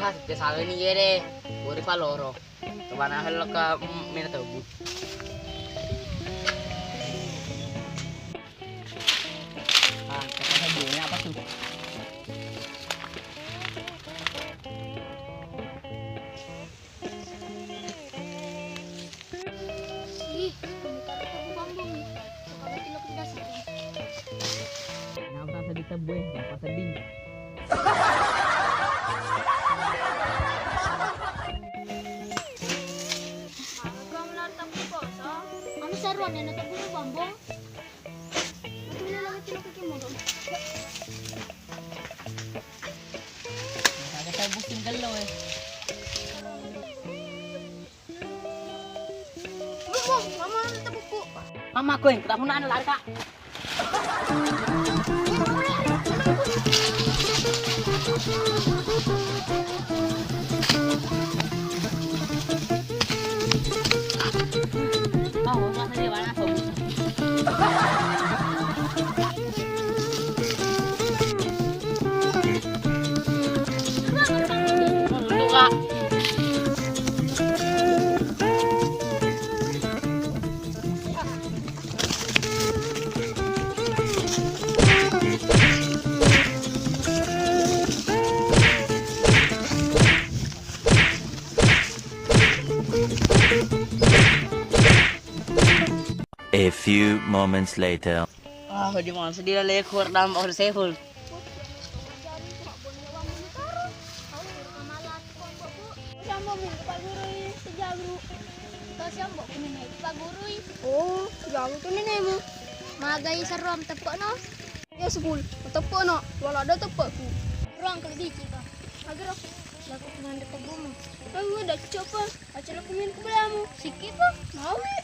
Pas te sabe ni gere, uri paloro. Kemana hal ke mina tabu. Ah, kata sabunnya apa tuh? Ih, ditaruh ke bambu nih. Kalau tidak tidak sakit. Kenapa tak sedih tebu ya? Kenapa sedih? Agam lartang ko po, so? Ano sa ruan yan? Nataguro bambu? Matuli lang ito nakikimuro. Ada tabu tinggal lo eh. Bambong, mama na natabog po. Mama ko, ketemu na lari kak. Oh, masa dia mana tahu? Dulu kak. A few moments later. Ah, di mana sedih lah lekor dalam orang sehul. Oh, jago to ni mo. Magay sa ruam tepo no. Ya school, tepo no. Wala ada tepo ku. Ruang kalau di ka. Agro. Lagu kuman de tebu mo. Ay, udah coba. Acara kumin ko bala mo. Sikit pa. Mawi.